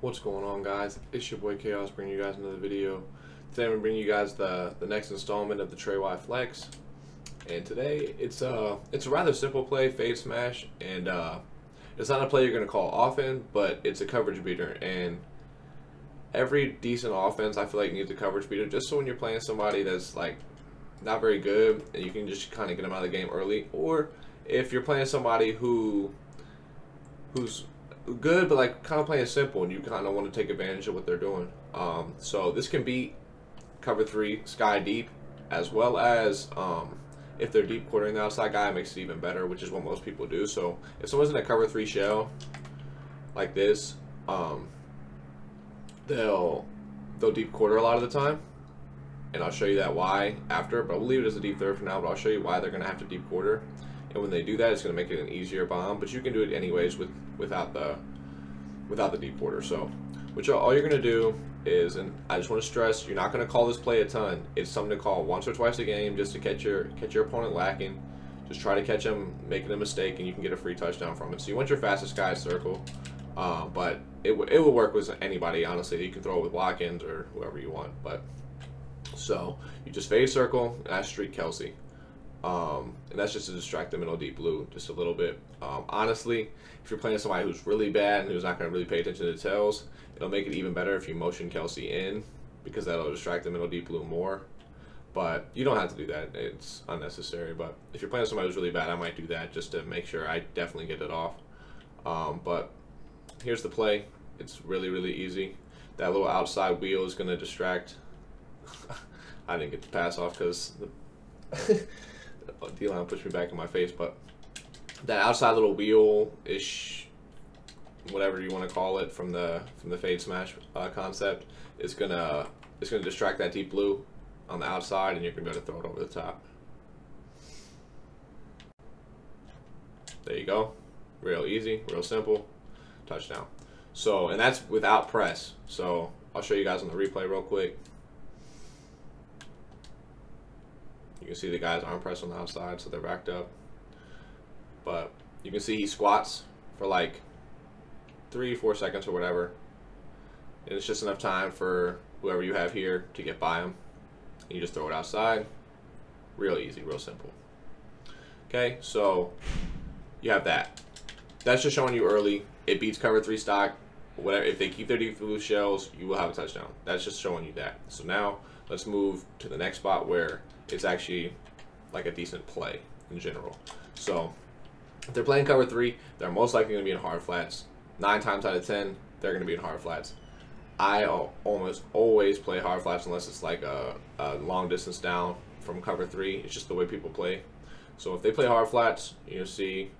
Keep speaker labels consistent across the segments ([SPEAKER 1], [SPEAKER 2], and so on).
[SPEAKER 1] What's going on, guys? It's your boy K-Aus bringing you guys another video. Today I'm going to bring you guys the next installment of the Trey flex. And today it's a rather simple play, fade smash, and it's not a play you're going to call often, but it's a coverage beater. And every decent offense I feel like needs a coverage beater, just so when you're playing somebody that's like not very good, and you can just kind of get them out of the game early, or if you're playing somebody who's good but like kind of playing simple and you kind of want to take advantage of what they're doing. So this can beat cover 3 sky deep, as well as if they're deep quartering the outside guy, it makes it even better, which is what most people do. So if someone's in a cover 3 shell like this, they'll deep quarter a lot of the time, and I'll show you that why after, but we'll leave it as a deep third for now, but I'll show you why they're going to have to deep quarter. And when they do that, it's going to make it an easier bomb, but you can do it anyways without the deep quarter. So all you're going to do is, and I just want to stress, you're not going to call this play a ton. It's something to call once or twice a game, just to catch your opponent lacking. Just try to catch them making a mistake, and you can get a free touchdown from it. So you want your fastest guy circle, but it will work with anybody, honestly. You can throw it with lock-ins or whoever you want. But so you just fade circle, and I streak Kelsey. And that's just to distract the middle deep blue just a little bit. Honestly, if you're playing somebody who's really bad and who's not going to really pay attention to details, it'll make it even better if you motion Kelsey in, because that'll distract the middle deep blue more. But you don't have to do that. It's unnecessary. But if you're playing somebody who's really bad, I might do that just to make sure I definitely get it off. But here's the play. It's really, really easy. That little outside wheel is going to distract. I didn't get the pass off because the D-line pushed me back in my face, but that outside little wheel-ish, whatever you want to call it, from the fade smash concept, is gonna distract that deep blue on the outside, and you're gonna be able to throw it over the top. There you go. Real easy, real simple, touchdown. So, and that's without press. So I'll show you guys on the replay real quick. You can see the guys aren't pressed on the outside, so they're backed up. But you can see he squats for like 3-4 seconds or whatever. And it's just enough time for whoever you have here to get by him. And you just throw it outside. Real easy, real simple. Okay, so you have that. That's just showing you early. It beats cover 3 stock. Whatever. If they keep their deep blue shells, you will have a touchdown. That's just showing you that. So now let's move to the next spot where it's actually like a decent play in general. So if they're playing cover 3, they're most likely going to be in hard flats. 9 times out of 10, they're going to be in hard flats. I almost always play hard flats unless it's like a long distance down from cover 3. It's just the way people play. So if they play hard flats, you'll see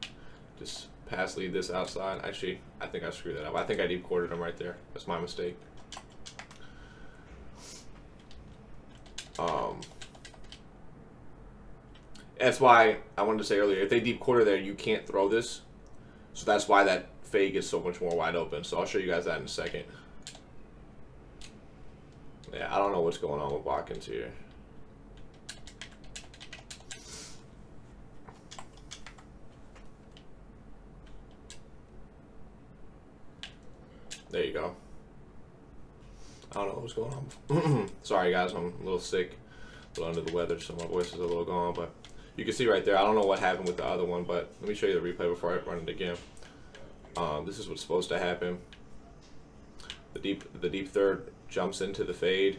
[SPEAKER 1] just pass lead this outside. Actually, I think I screwed that up. I think I deep quartered them right there. That's my mistake. That's why I wanted to say earlier, if they deep quarter there, you can't throw this. So that's why that fade gets so much more wide open. So I'll show you guys that in a second. Yeah, I don't know what's going on with Watkins here. There you go. I don't know what's going on. Sorry guys, I'm a little sick, a little under the weather, so my voice is a little gone, but you can see right there, I don't know what happened with the other one, but let me show you the replay before I run it again. This is what's supposed to happen. The deep third jumps into the fade,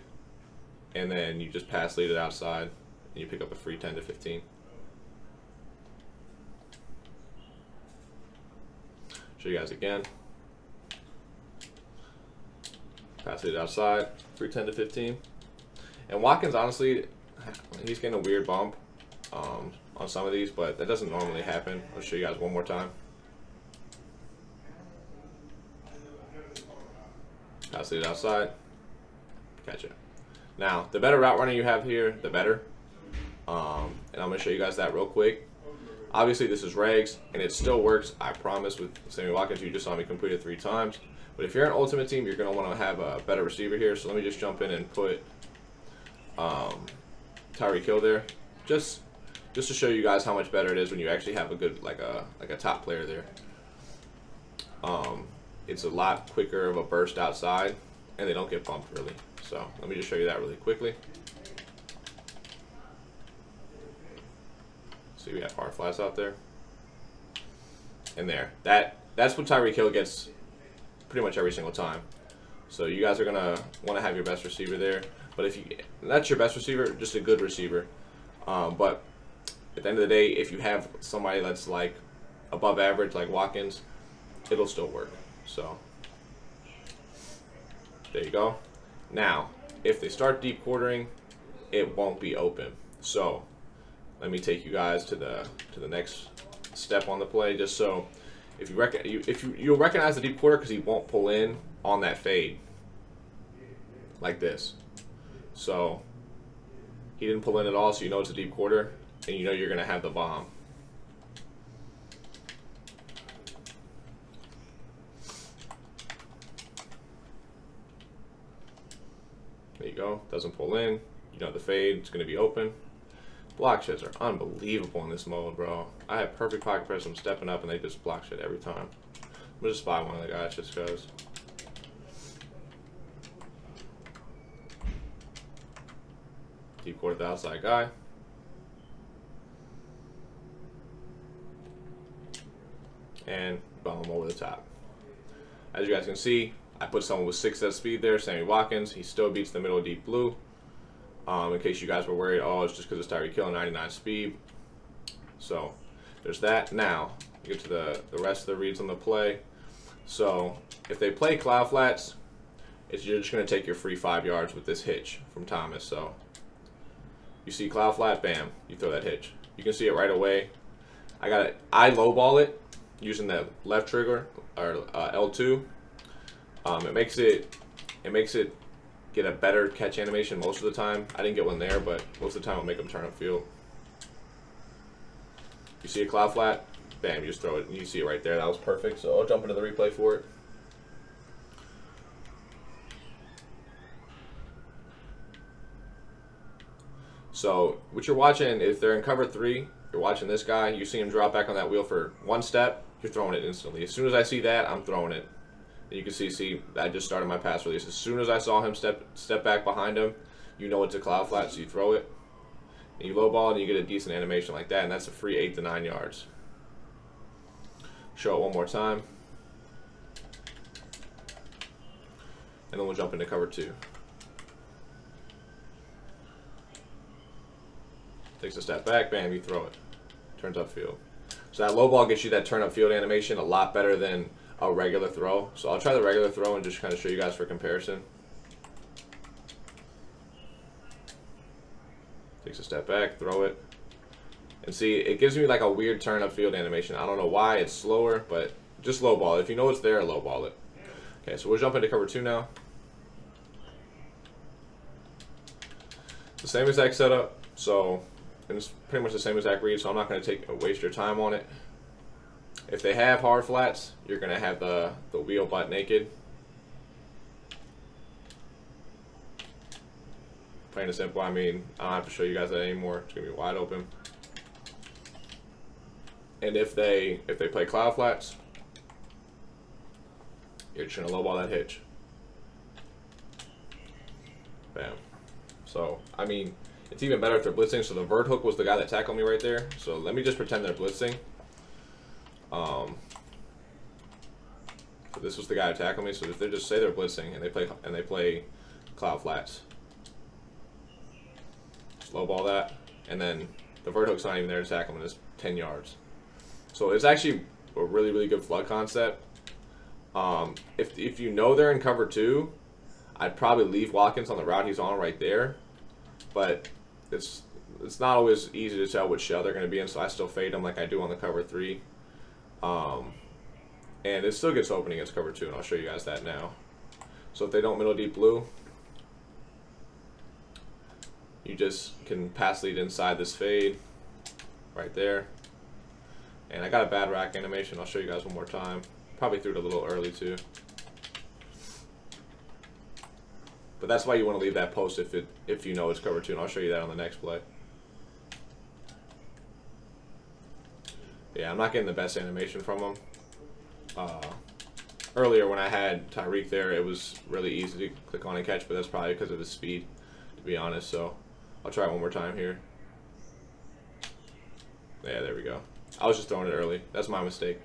[SPEAKER 1] and then you just pass lead it outside, and you pick up a free 10 to 15. Show you guys again. Pass it outside, free 10 to 15. And Watkins, honestly, he's getting a weird bump on some of these, but that doesn't normally happen. I'll show you guys one more time. Pass it outside, catch it. Now, the better route runner you have here, the better. And I'm going to show you guys that real quick. Obviously, this is regs, and it still works, I promise, with Sammy Watkins. You just saw me complete it 3 times. But if you're an ultimate team, you're going to want to have a better receiver here. So let me just jump in and put Tyreek Hill there. Just to show you guys how much better it is when you actually have a good, like a top player there. it's a lot quicker of a burst outside, and they don't get bumped really. So let me just show you that really quickly. See, we have hard flats out there. And there. That's what Tyreek Hill gets pretty much every single time. So you guys are going to want to have your best receiver there. But if you, not your best receiver, just a good receiver. But at the end of the day, if you have somebody that's like above average, like Watkins, it'll still work. So there you go. Now, if they start deep quartering, it won't be open. So let me take you guys to the next step on the play, just so if you'll recognize the deep quarter because he won't pull in on that fade like this. So he didn't pull in at all, so you know it's a deep quarter, and you know you're gonna have the bomb. There you go. Doesn't pull in. You know the fade. It's gonna be open. Block sheds are unbelievable in this mode, bro. I have perfect pocket press. I'm stepping up, and they just block shed every time. I'm gonna just spy one of the guys just because. Deep quarter the outside guy. And bomb over the top. As you guys can see, I put someone with 6 speed there, Sammy Watkins. He still beats the middle deep blue. In case you guys were worried, oh, it's just because it's Tyreek Hill, 99 speed. So there's that. Now, you get to the rest of the reads on the play. So if they play cloud flats, you're just going to take your free 5 yards with this hitch from Thomas. So you see cloud flat, bam, you throw that hitch. You can see it right away. I lowball it using the left trigger or L2. It makes it get a better catch animation most of the time. I didn't get one there, but most of the time I'll make them turn up field. You see a cloud flat, bam, you just throw it, and you see it right there. That was perfect. So I'll jump into the replay for it. So what you're watching, if they're in cover 3, you're watching this guy, you see him drop back on that wheel for 1 step, you're throwing it instantly. As soon as I see that, I'm throwing it. And you can see, I just started my pass release. As soon as I saw him step back behind him, you know it's a cloud flat, so you throw it. And you low ball and you get a decent animation like that, and that's a free 8 to 9 yards. Show it one more time. And then we'll jump into cover 2. Takes a step back, bam, you throw it. Turns upfield. So that low ball gets you that turn upfield animation a lot better than a regular throw. So I'll try the regular throw and just kind of show you guys for comparison. Takes a step back, throw it. And see, it gives me like a weird turn upfield animation. I don't know why, it's slower, but just low ball. If you know it's there, low ball it. Okay, so we'll jump into cover 2 now. The same exact setup. So it's pretty much the same exact read, so I'm not going to waste your time on it. If they have hard flats, you're going to have the wheel butt naked. Plain and simple. I mean, I don't have to show you guys that anymore. It's going to be wide open. And if they play cloud flats, you're just going to lowball that hitch. Bam. So, I mean, it's even better if they're blitzing. So the vert hook was the guy that tackled me right there. So let me just pretend they're blitzing. So this was the guy who tackled me. So if they just say they're blitzing and they play cloud flats, slow ball that, and then the vert hook's not even there to tackle him. It's 10 yards. So it's actually a really, really good flood concept. If you know they're in cover 2, I'd probably leave Watkins on the route he's on right there. But it's not always easy to tell which shell they're going to be in, so I still fade them like I do on the cover 3. And it still gets open against cover 2, and I'll show you guys that now. So if they don't middle deep blue, you just can pass lead inside this fade right there. And I got a bad rack animation. I'll show you guys one more time. Probably threw it a little early too. But that's why you want to leave that post if you know it's cover 2, and I'll show you that on the next play. Yeah, I'm not getting the best animation from them. earlier when I had Tyreek there, it was really easy to click on and catch, but that's probably because of his speed, to be honest. So I'll try it one more time here. Yeah, there we go. I was just throwing it early. That's my mistake.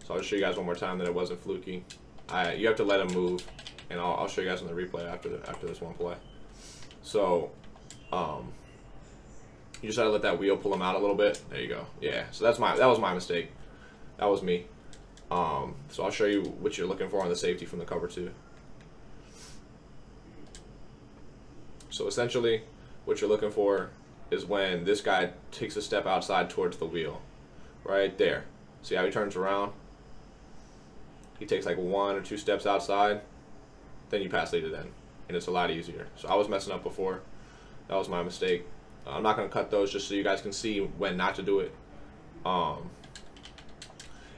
[SPEAKER 1] So I'll show you guys one more time that it wasn't fluky. You have to let him move, and I'll show you guys on the replay after this one play. So you just gotta let that wheel pull him out a little bit. There you go. Yeah. So that was my mistake. That was me. So I'll show you what you're looking for on the safety from the cover 2. So essentially, what you're looking for is when this guy takes a step outside towards the wheel, right there. See how he turns around? He takes like 1 or 2 steps outside, then you pass lead it in, and it's a lot easier. So I was messing up before. That was my mistake. I'm not going to cut those just so you guys can see when not to do it.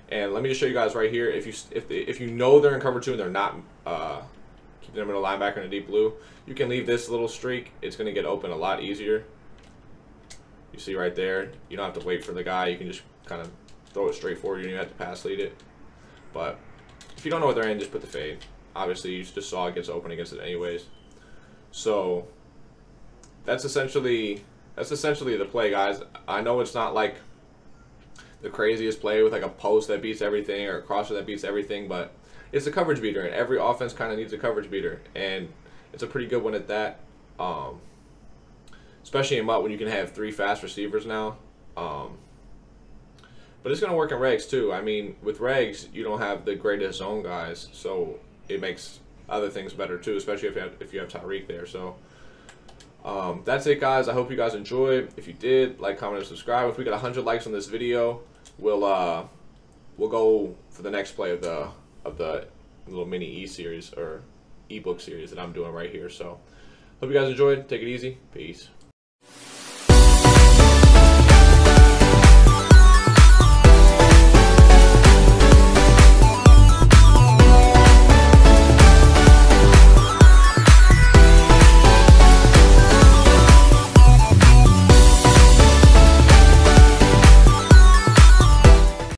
[SPEAKER 1] And let me just show you guys right here. If you know they're in cover 2 and they're not keeping them in a linebacker in a deep blue, you can leave this little streak. It's going to get open a lot easier. You see right there, you don't have to wait for the guy. You can just kind of throw it straight forward. You don't even have to pass lead it. But if you don't know what they're in, just put the fade. Obviously, you just saw it gets open against it anyways. So that's essentially the play, guys. I know it's not like the craziest play with like a post that beats everything or a crosser that beats everything, but it's a coverage beater, and every offense kind of needs a coverage beater, and it's a pretty good one at that. Especially in MUT when you can have 3 fast receivers now. But it's going to work in regs too. I mean, with regs, you don't have the greatest zone guys, so it makes other things better too, especially if you have Tyreek there. So that's it, guys. I hope you guys enjoyed. If you did, like, comment, and subscribe. If we get 100 likes on this video, we'll go for the next play of the little mini e-series or ebook series that I'm doing right here. So hope you guys enjoyed. Take it easy. Peace.